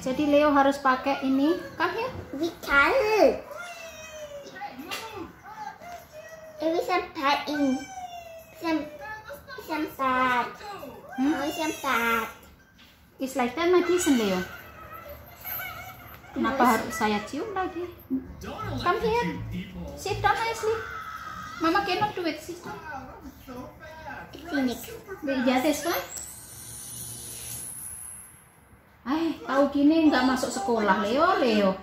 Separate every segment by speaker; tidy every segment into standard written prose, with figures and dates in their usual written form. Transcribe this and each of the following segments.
Speaker 1: Jadi Leo harus pakai ini. Come here.
Speaker 2: We can. Some bad in some bad. Some bad.
Speaker 1: It's like that medicine, Leo. Kenapa harus saya cium lagi? Come here. Sit down nicely. Mama cannot do it. Sit down.
Speaker 2: Clinic.
Speaker 1: Yeah, this one. Tahu gini nggak masuk sekolah, Leo.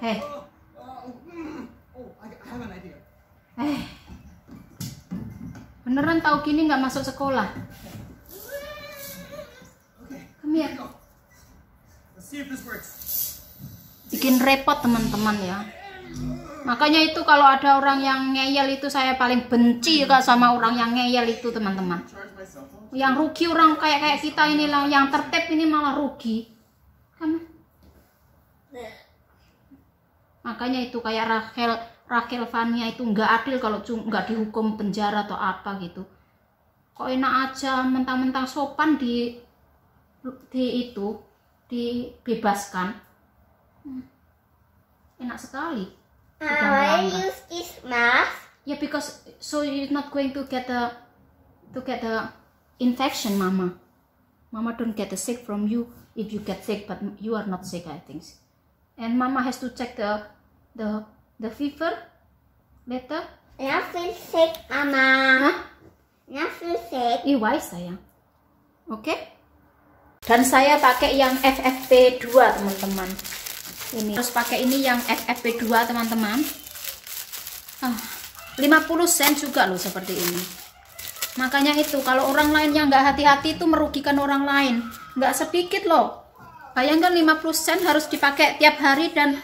Speaker 1: Beneran tahu gini nggak masuk sekolah. Come here. Bikin repot teman-teman ya. Makanya itu kalau ada orang yang ngeyel itu saya paling benci Kak sama orang yang ngeyel itu teman-teman. Yang rugi orang kayak kita inilah, yang tertib ini malah rugi. Makanya itu kayak Rachel Fania itu nggak adil kalau nggak dihukum penjara atau apa gitu. Kok enak aja mentang-mentang sopan dibebaskan. Enak sekali.
Speaker 2: I use this mask.
Speaker 1: Yeah, because so you're not going to get the infection, Mama. Mama don't get the sick from you if you get sick, but you are not sick, I think. And Mama has to check the fever later.
Speaker 2: I feel sick, Mama.
Speaker 1: Hah?
Speaker 2: I feel sick.
Speaker 1: Wise sayang. Oke. Dan saya pakai yang FFP2 teman-teman. Ini harus pakai ini yang FFP2 teman-teman. 50 sen juga loh seperti ini. Makanya itu kalau orang lain yang nggak hati-hati itu merugikan orang lain. Nggak sedikit loh. Bayangkan 50 sen harus dipakai tiap hari dan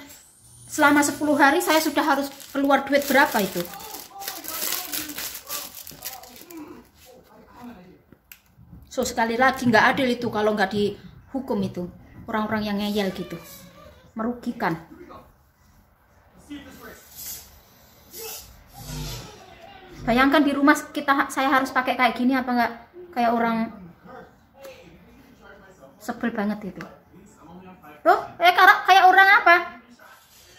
Speaker 1: selama 10 hari saya sudah harus keluar duit berapa itu. So sekali lagi nggak adil itu kalau nggak dihukum itu. Orang-orang yang ngeyel gitu. Merugikan. Bayangkan di rumah saya harus pakai kayak gini apa enggak? Kayak orang sebel banget itu. Loh, kayak orang apa?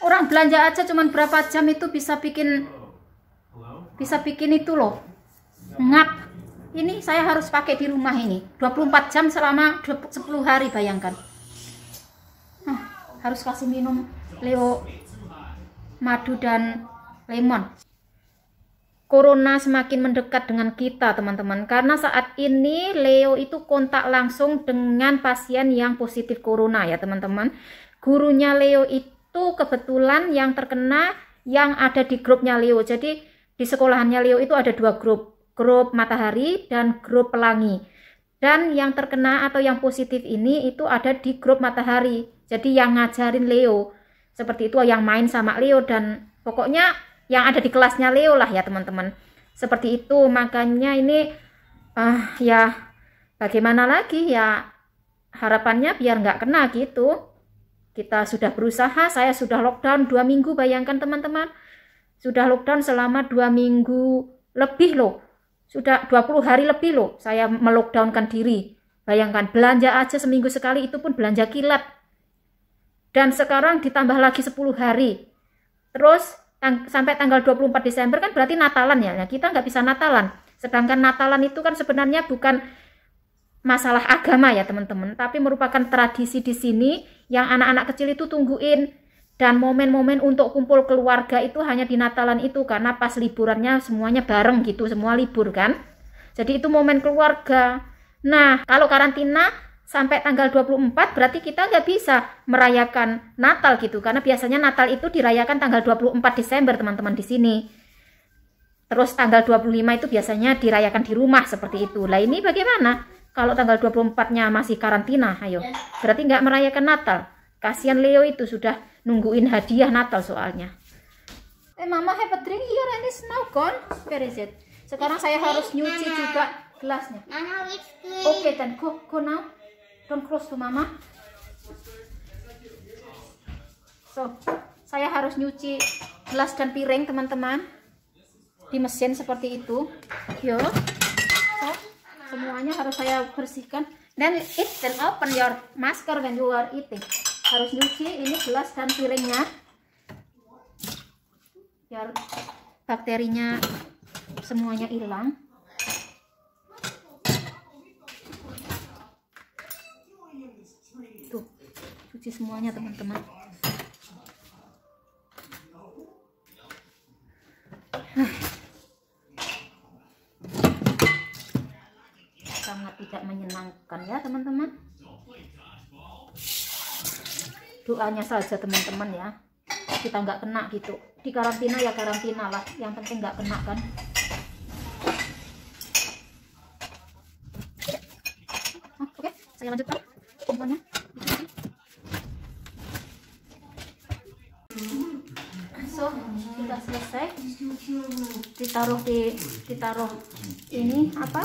Speaker 1: Orang belanja aja cuman berapa jam itu bisa bikin itu loh. Ngap. Ini saya harus pakai di rumah ini 24 jam selama 10 hari bayangkan. Harus kasih minum Leo madu dan lemon. Corona semakin mendekat dengan kita teman-teman, karena saat ini Leo itu kontak langsung dengan pasien yang positif corona ya teman-teman. Gurunya Leo itu kebetulan yang terkena yang ada di grupnya Leo. Jadi di sekolahannya Leo itu ada 2 grup matahari dan grup pelangi. Dan yang terkena atau yang positif ini itu ada di grup matahari. Jadi yang ngajarin Leo seperti itu, yang main sama Leo dan pokoknya yang ada di kelasnya Leo lah ya teman-teman. Seperti itu, makanya ini ya bagaimana lagi ya, harapannya biar nggak kena gitu. Kita sudah berusaha, saya sudah lockdown 2 minggu, bayangkan teman-teman. Sudah lockdown selama 2 minggu lebih loh. Sudah 20 hari lebih loh saya melockdownkan diri. Bayangkan, belanja aja seminggu sekali itu pun belanja kilat. Dan sekarang ditambah lagi 10 hari. Terus sampai tanggal 24 Desember kan berarti Natalan ya. Nah, kita nggak bisa Natalan. Sedangkan Natalan itu kan sebenarnya bukan masalah agama ya teman-teman, tapi merupakan tradisi di sini yang anak-anak kecil itu tungguin. Dan momen-momen untuk kumpul keluarga itu hanya di Natalan itu, karena pas liburannya semuanya bareng gitu, semua libur kan. Jadi itu momen keluarga. Nah, kalau karantina sampai tanggal 24 berarti kita nggak bisa merayakan Natal gitu, karena biasanya Natal itu dirayakan tanggal 24 Desember teman-teman di sini. Terus tanggal 25 itu biasanya dirayakan di rumah seperti itu. Lah ini bagaimana? Kalau tanggal 24-nya masih karantina, ayo. Berarti nggak merayakan Natal. Kasihan Leo itu sudah nungguin hadiah Natal soalnya. Mama have a drink here and it's now gone. Where is it? Sekarang saya harus nyuci juga gelasnya. Oke, then go now. Don't close to Mama. So, saya harus nyuci gelas dan piring teman-teman di mesin seperti itu. Yo. So, semuanya harus saya bersihkan. Then open your masker when you are eating. harus nyuci ini gelas dan piringnya biar bakterinya semuanya hilang. Tuh, cuci semuanya teman-teman. Sangat tidak menyenangkan ya teman-teman. Doanya saja teman-teman ya, kita nggak kena gitu. Di karantina ya karantina lah, yang penting nggak kena kan. Oke, saya lanjutkan semuanya. So, sudah selesai. Ditaruh ini apa?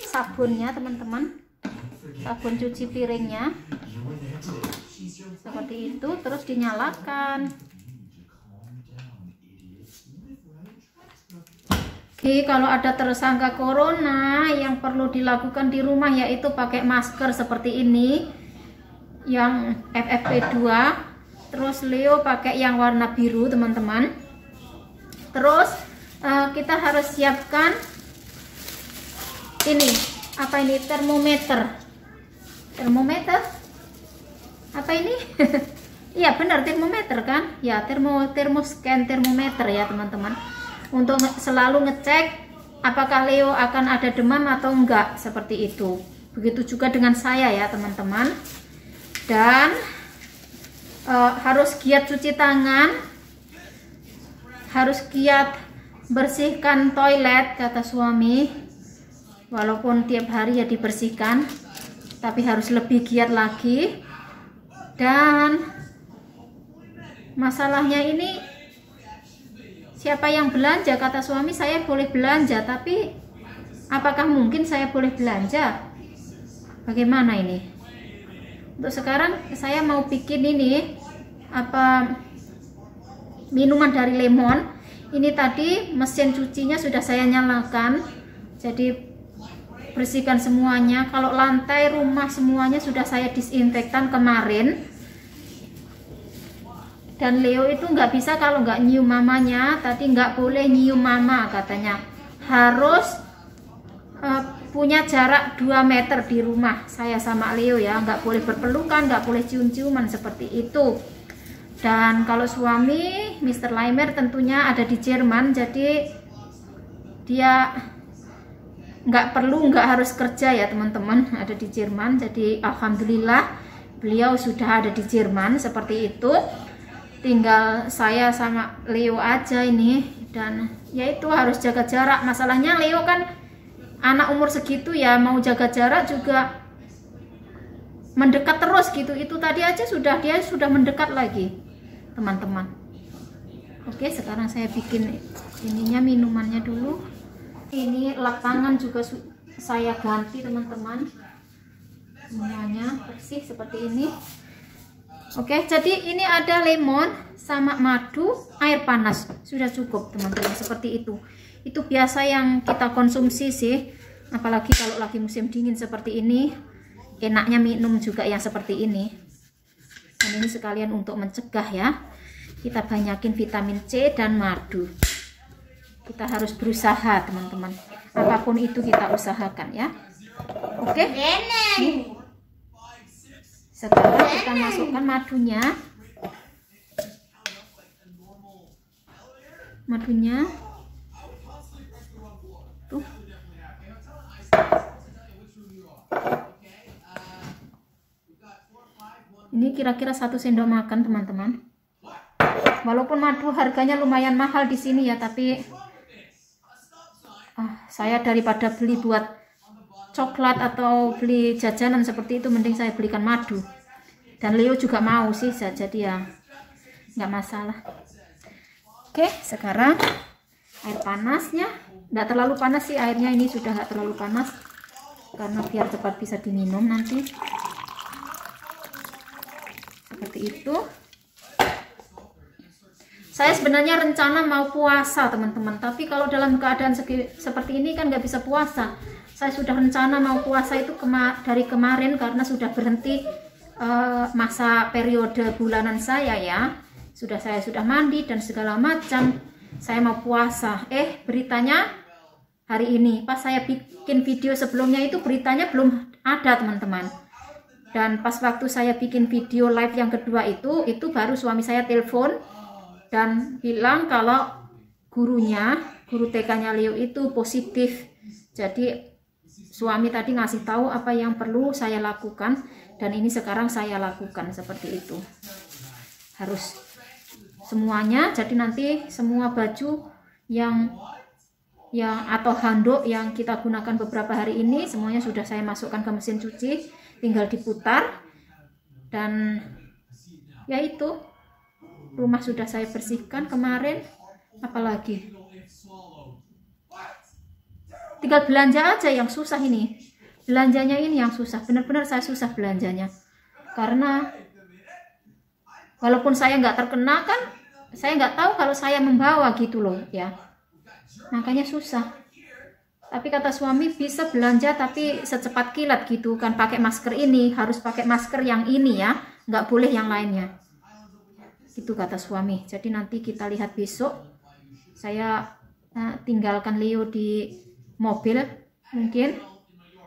Speaker 1: Sabunnya teman-teman. Sabun cuci piringnya. Seperti itu, terus dinyalakan. Oke, kalau ada tersangka corona yang perlu dilakukan di rumah yaitu pakai masker seperti ini yang FFP2. Terus Leo pakai yang warna biru teman-teman. Terus kita harus siapkan ini, apa ini, termometer apa ini? Iya benar, termometer kan ya, termoscan termometer ya teman-teman, untuk selalu ngecek apakah Leo akan ada demam atau enggak, seperti itu. Begitu juga dengan saya ya teman-teman. Dan harus giat cuci tangan, harus giat bersihkan toilet kata suami. Walaupun tiap hari ya dibersihkan, tapi harus lebih giat lagi. Dan masalahnya ini, siapa yang belanja? Kata suami saya boleh belanja, tapi apakah mungkin saya boleh belanja? Bagaimana ini? Untuk sekarang saya mau bikin ini apa, minuman dari lemon. Ini tadi mesin cucinya sudah saya nyalakan, jadi bersihkan semuanya. Kalau lantai rumah semuanya sudah saya disinfektan kemarin. Dan Leo itu nggak bisa kalau nggak nyium mamanya. Tadi nggak boleh nyium mama katanya, harus punya jarak 2 meter di rumah saya sama Leo ya, nggak boleh berpelukan, nggak boleh cium-ciuman seperti itu. Dan kalau suami Mr. Laimer tentunya ada di Jerman, jadi dia nggak harus kerja ya teman-teman, ada di Jerman. Jadi alhamdulillah beliau sudah ada di Jerman seperti itu. Tinggal saya sama Leo aja ini, dan yaitu harus jaga jarak. Masalahnya Leo kan anak umur segitu ya, mau jaga jarak juga mendekat terus gitu. Itu tadi aja dia sudah mendekat lagi teman-teman. Oke, sekarang saya bikin ininya, minumannya dulu. Ini lap tangan juga saya ganti teman-teman, semuanya bersih seperti ini. Oke, jadi ini ada lemon sama madu, air panas, sudah cukup teman-teman, seperti itu. Itu biasa yang kita konsumsi sih, apalagi kalau lagi musim dingin seperti ini, enaknya minum juga yang seperti ini. Dan ini sekalian untuk mencegah ya, kita banyakin vitamin C dan madu. Kita harus berusaha teman-teman, apapun itu kita usahakan ya. Oke, sekarang kita masukkan madunya. Tuh. Ini kira-kira 1 sendok makan teman-teman. Walaupun madu harganya lumayan mahal di sini ya, tapi saya daripada beli buat coklat atau beli jajanan seperti itu, mending saya belikan madu. Dan Leo juga mau sih, jadi ya nggak masalah. Oke, sekarang air panasnya nggak terlalu panas sih airnya, ini sudah nggak terlalu panas karena biar cepat bisa diminum nanti. Seperti itu. Saya sebenarnya rencana mau puasa teman-teman, tapi kalau dalam keadaan seperti ini kan nggak bisa puasa. Saya sudah rencana mau puasa itu dari kemarin karena sudah berhenti masa periode bulanan saya ya. Saya sudah mandi dan segala macam. Saya mau puasa. Beritanya hari ini. Pas saya bikin video sebelumnya itu beritanya belum ada teman-teman. Dan pas waktu saya bikin video live yang kedua itu baru suami saya telepon dan bilang kalau guru TK-nya Leo itu positif. Jadi suami tadi ngasih tahu apa yang perlu saya lakukan dan ini sekarang saya lakukan seperti itu. Harus semuanya, jadi nanti semua baju yang atau handuk yang kita gunakan beberapa hari ini semuanya sudah saya masukkan ke mesin cuci, tinggal diputar. Dan ya itu, rumah sudah saya bersihkan kemarin. Apalagi tinggal belanja aja yang susah ini. Belanjanya ini yang susah, benar-benar saya susah belanjanya. Karena walaupun saya nggak terkena kan, saya nggak tahu kalau saya membawa gitu loh ya. Makanya susah. Tapi kata suami bisa belanja tapi secepat kilat gitu kan, pakai masker ini, harus pakai masker yang ini ya, nggak boleh yang lainnya. Itu kata suami. Jadi nanti kita lihat besok. Saya tinggalkan Leo di mobil mungkin,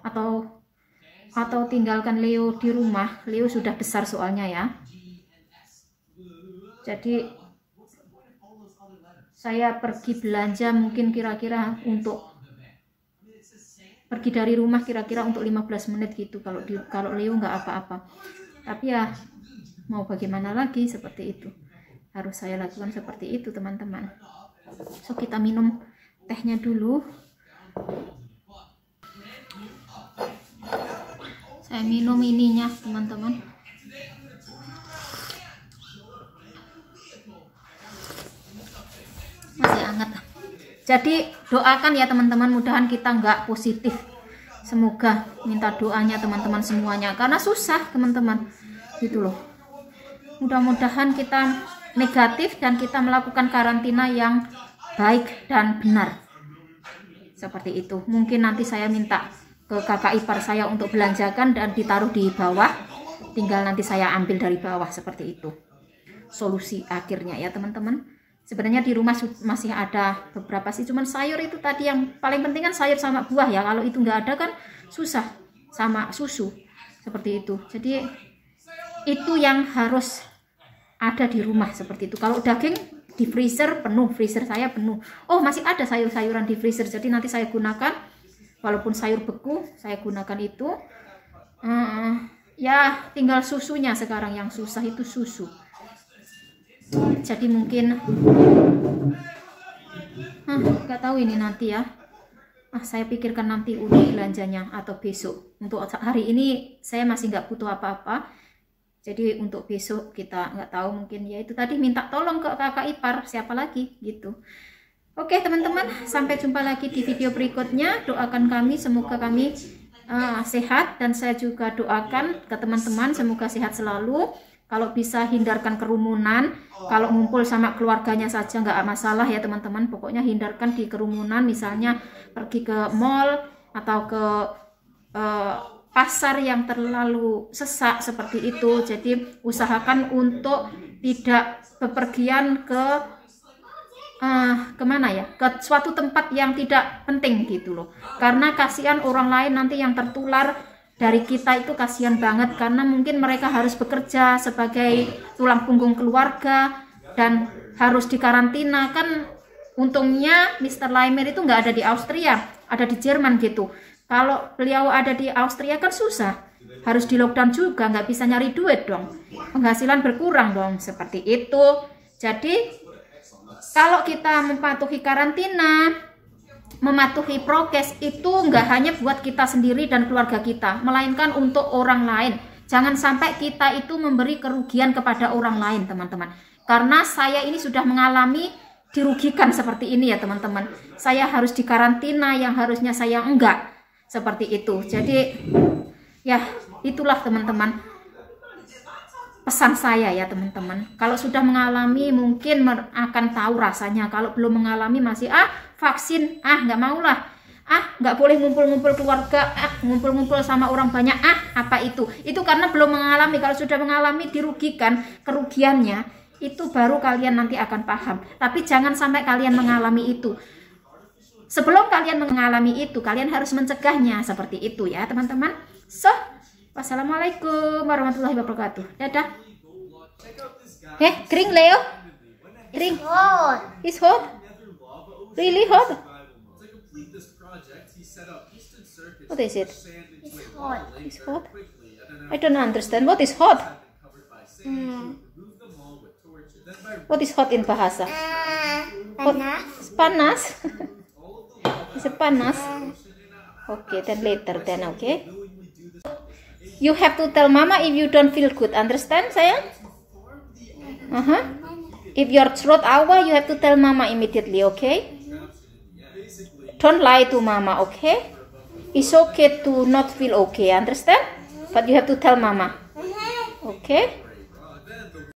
Speaker 1: atau tinggalkan Leo di rumah. Leo sudah besar soalnya ya. Jadi saya pergi belanja mungkin kira-kira untuk pergi dari rumah kira-kira untuk 15 menit gitu kalau Leo nggak apa-apa. Tapi ya mau bagaimana lagi, seperti itu. Harus saya lakukan seperti itu teman-teman. So kita minum tehnya dulu. Saya minum ininya teman-teman. Masih hangat. Jadi doakan ya teman-teman, mudahan kita nggak positif. Semoga, minta doanya teman-teman semuanya, karena susah teman-teman gitu loh. Mudah-mudahan kita negatif dan kita melakukan karantina yang baik dan benar. Seperti itu. Mungkin nanti saya minta ke kakak ipar saya untuk belanjakan dan ditaruh di bawah, tinggal nanti saya ambil dari bawah, seperti itu solusi akhirnya ya teman-teman. Sebenarnya di rumah masih ada beberapa sih, cuman sayur itu tadi yang paling penting kan sayur sama buah ya. Kalau itu nggak ada kan susah, sama susu seperti itu. Jadi itu yang harus ada di rumah seperti itu. Kalau daging di freezer penuh, freezer saya penuh. Oh masih ada sayur-sayuran di freezer, jadi nanti saya gunakan. Walaupun sayur beku saya gunakan itu. Ya tinggal susunya sekarang yang susah itu susu. Jadi mungkin nggak tahu ini nanti ya. Saya pikirkan nanti udah belanjanya atau besok. Untuk hari ini saya masih nggak butuh apa-apa. Jadi untuk besok kita nggak tahu, mungkin ya itu tadi minta tolong ke kakak ipar, siapa lagi gitu. Oke teman-teman, sampai jumpa lagi di video berikutnya. Doakan kami, semoga kami sehat, dan saya juga doakan ke teman-teman semoga sehat selalu. Kalau bisa hindarkan kerumunan, kalau ngumpul sama keluarganya saja nggak masalah ya teman-teman. Pokoknya hindarkan di kerumunan, misalnya pergi ke mall atau ke pasar yang terlalu sesak seperti itu. Jadi usahakan untuk tidak bepergian ke kemana ya, ke suatu tempat yang tidak penting gitu loh. Karena kasihan orang lain nanti yang tertular dari kita itu, kasihan banget, karena mungkin mereka harus bekerja sebagai tulang punggung keluarga dan harus dikarantina kan. Untungnya Mr. Laimer itu nggak ada di Austria, ada di Jerman gitu. Kalau beliau ada di Austria kan susah, harus di lockdown juga, nggak bisa nyari duit dong, penghasilan berkurang dong, seperti itu. Jadi kalau kita mematuhi karantina, mematuhi prokes itu nggak hanya buat kita sendiri dan keluarga kita, melainkan untuk orang lain. Jangan sampai kita itu memberi kerugian kepada orang lain teman-teman. Karena saya ini sudah mengalami dirugikan seperti ini ya teman-teman. Saya harus dikarantina yang harusnya saya enggak, seperti itu. Jadi ya itulah teman-teman pesan saya ya teman-teman. Kalau sudah mengalami mungkin akan tahu rasanya. Kalau belum mengalami masih vaksin nggak maulah. nggak boleh ngumpul-ngumpul keluarga, ngumpul-ngumpul sama orang banyak, apa itu karena belum mengalami. Kalau sudah mengalami dirugikan, kerugiannya itu baru kalian nanti akan paham. Tapi jangan sampai kalian mengalami itu. Sebelum kalian mengalami itu, kalian harus mencegahnya, seperti itu ya teman-teman. So, wassalamualaikum warahmatullahi wabarakatuh. Dadah. Kering Leo? Kering? It's hot. Really hot? What is it? It's hot. I don't understand. What is hot? What is hot in bahasa?
Speaker 2: Panas.
Speaker 1: Panas. Is it panas? Okay, then later then, okay? You have to tell mama if you don't feel good. Understand, sayang? If your throat awa, you have to tell mama immediately, okay? Don't lie to mama, okay? It's okay to not feel okay, understand? But you have to tell mama, okay?